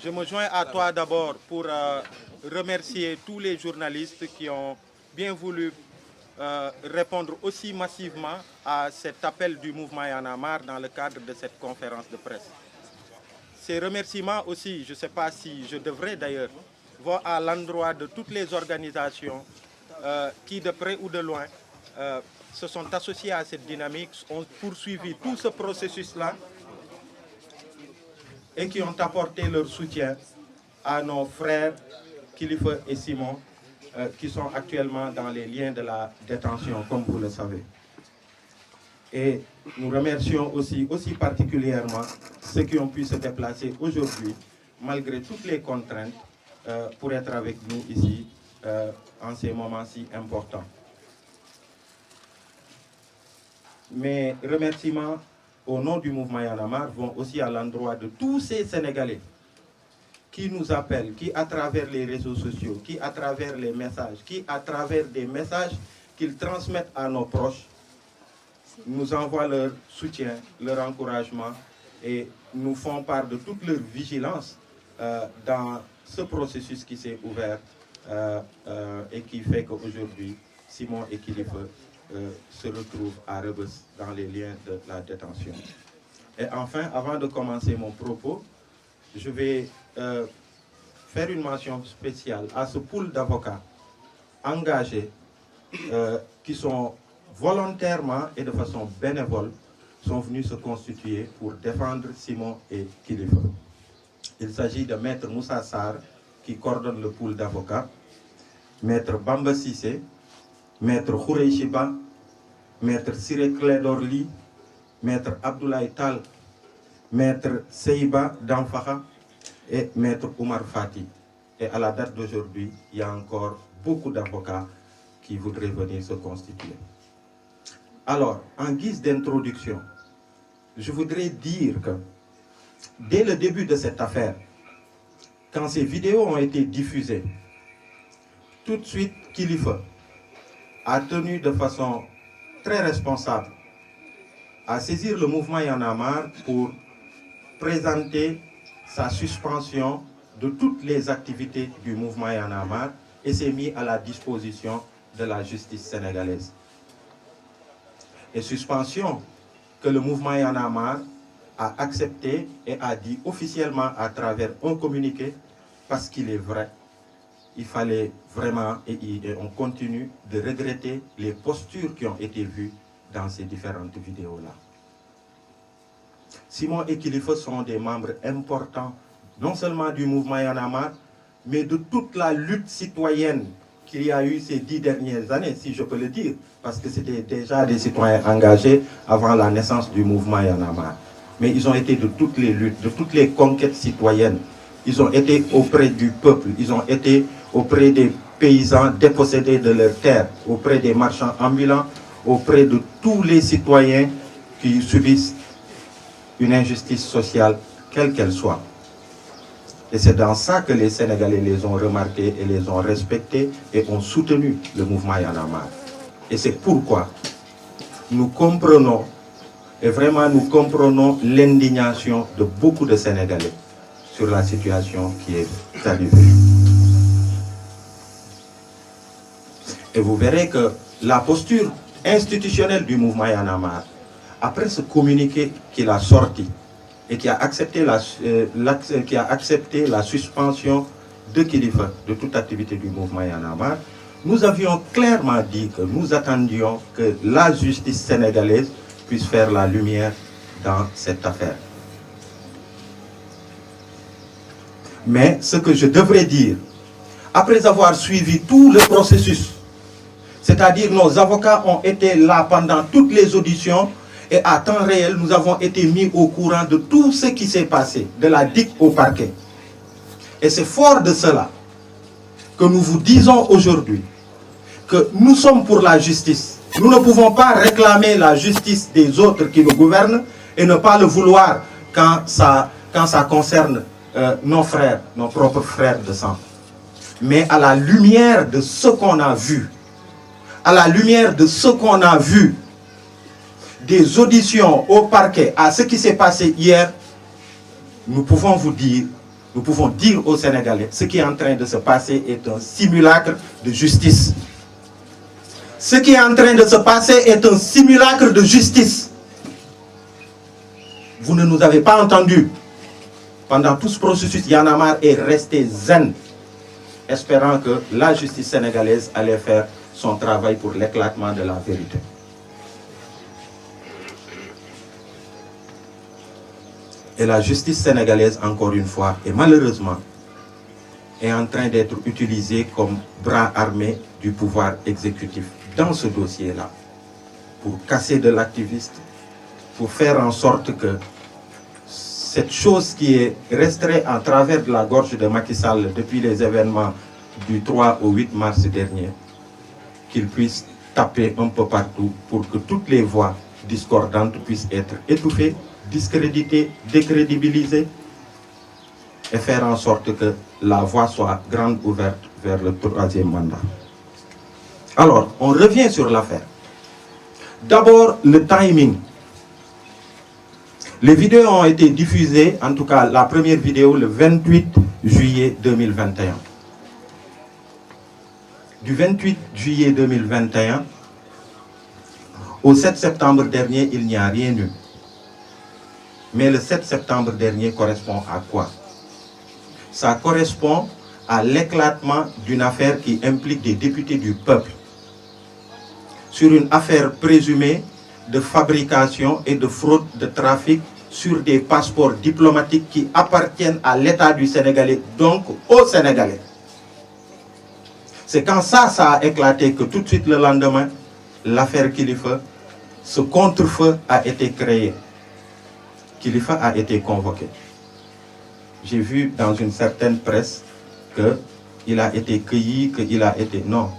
Je me joins à toi d'abord pour remercier tous les journalistes qui ont bien voulu répondre aussi massivement à cet appel du mouvement Y en a marre dans le cadre de cette conférence de presse. Ces remerciements aussi, je ne sais pas si je devrais d'ailleurs, vont à l'endroit de toutes les organisations qui, de près ou de loin, se sont associées à cette dynamique, ont poursuivi tout ce processus-là et qui ont apporté leur soutien à nos frères Kilifeu et Simon qui sont actuellement dans les liens de la détention, comme vous le savez. Et nous remercions aussi particulièrement ceux qui ont pu se déplacer aujourd'hui, malgré toutes les contraintes, pour être avec nous ici en ces moments si importants. Mes remerciements au nom du mouvement Y en a marre vont aussi à l'endroit de tous ces Sénégalais qui nous appellent, qui à travers les réseaux sociaux, qui à travers les messages, qui à travers des messages qu'ils transmettent à nos proches, nous envoient leur soutien, leur encouragement et nous font part de toute leur vigilance dans ce processus qui s'est ouvert et qui fait qu'aujourd'hui, Simon et Kilifeu se retrouvent à Rebeuss dans les liens de la détention. Et enfin, avant de commencer mon propos, je vais faire une mention spéciale à ce pool d'avocats engagés qui sont volontairement et de façon bénévole sont venus se constituer pour défendre Simon et Kilifeu. Il s'agit de Maître Moussa Sarr qui coordonne le pool d'avocats, Maître Bamba Sissé, Maître Khourey Chiba, Maître Siré Clédorli, Maître Abdoulaye Tal, Maître Seiba Danfaha et Maître Oumar Fati. Et à la date d'aujourd'hui, il y a encore beaucoup d'avocats qui voudraient venir se constituer. Alors, en guise d'introduction, je voudrais dire que dès le début de cette affaire, quand ces vidéos ont été diffusées, tout de suite, Kilifeu a tenu de façon très responsable à saisir le mouvement Y en a marre pour présenter sa suspension de toutes les activités du mouvement Y en a marre et s'est mis à la disposition de la justice sénégalaise. Et suspension que le mouvement Y en a marre a accepté et a dit officiellement à travers un communiqué parce qu'il est vrai. Il fallait vraiment, et on continue de regretter les postures qui ont été vues dans ces différentes vidéos-là. Simon et Kilifeu sont des membres importants, non seulement du mouvement Y en a marre, mais de toute la lutte citoyenne qu'il y a eu ces 10 dernières années, si je peux le dire, parce que c'était déjà des citoyens engagés avant la naissance du mouvement Y en a marre. Mais ils ont été de toutes les luttes, de toutes les conquêtes citoyennes. Ils ont été auprès du peuple, ils ont été auprès des paysans dépossédés de leurs terres, auprès des marchands ambulants, auprès de tous les citoyens qui subissent une injustice sociale, quelle qu'elle soit. Et c'est dans ça que les Sénégalais les ont remarqués et les ont respectés et ont soutenu le mouvement Y en a marre. Et c'est pourquoi nous comprenons, et vraiment nous comprenons l'indignation de beaucoup de Sénégalais sur la situation qui est arrivée. Et vous verrez que la posture institutionnelle du mouvement Y en a marre, après ce communiqué qu'il a sorti et qui a accepté la suspension de Kilifeu, de toute activité du mouvement Y en a marre, nous avions clairement dit que nous attendions que la justice sénégalaise puisse faire la lumière dans cette affaire. Mais ce que je devrais dire, après avoir suivi tout le processus, c'est-à-dire nos avocats ont été là pendant toutes les auditions et à temps réel, nous avons été mis au courant de tout ce qui s'est passé, de la DIC au parquet. Et c'est fort de cela que nous vous disons aujourd'hui que nous sommes pour la justice. Nous ne pouvons pas réclamer la justice des autres qui nous gouvernent et ne pas le vouloir quand ça concerne nos frères, nos propres frères de sang. Mais à la lumière de ce qu'on a vu, à la lumière de ce qu'on a vu, des auditions au parquet, à ce qui s'est passé hier, nous pouvons vous dire, nous pouvons dire aux Sénégalais, ce qui est en train de se passer est un simulacre de justice. Ce qui est en train de se passer est un simulacre de justice. Vous ne nous avez pas entendus. Pendant tout ce processus, Y en a marre est resté zen, espérant que la justice sénégalaise allait faire son travail pour l'éclatement de la vérité. Et la justice sénégalaise, encore une fois, et malheureusement, est en train d'être utilisée comme bras armé du pouvoir exécutif dans ce dossier-là, pour casser de l'activiste, pour faire en sorte que cette chose qui est restée en travers de la gorge de Macky Sall depuis les événements du 3 au 8 mars dernier, qu'il puisse taper un peu partout pour que toutes les voix discordantes puissent être étouffées, discréditées, décrédibilisées et faire en sorte que la voie soit grande ouverte vers le 3e mandat. Alors, on revient sur l'affaire. D'abord, le timing. Les vidéos ont été diffusées, en tout cas la première vidéo, le 28 juillet 2021. Du 28 juillet 2021 au 7 septembre dernier, il n'y a rien eu. Mais le 7 septembre dernier correspond à quoi? Ça correspond à l'éclatement d'une affaire qui implique des députés du peuple sur une affaire présumée de fabrication et de fraude de trafic sur des passeports diplomatiques qui appartiennent à l'État du Sénégalais, donc aux Sénégalais. C'est quand ça a éclaté que tout de suite le lendemain, l'affaire Kilifeu, ce contre-feu a été créé. Kilifeu a été convoqué. J'ai vu dans une certaine presse qu'il a été cueilli, qu'il a été... Non.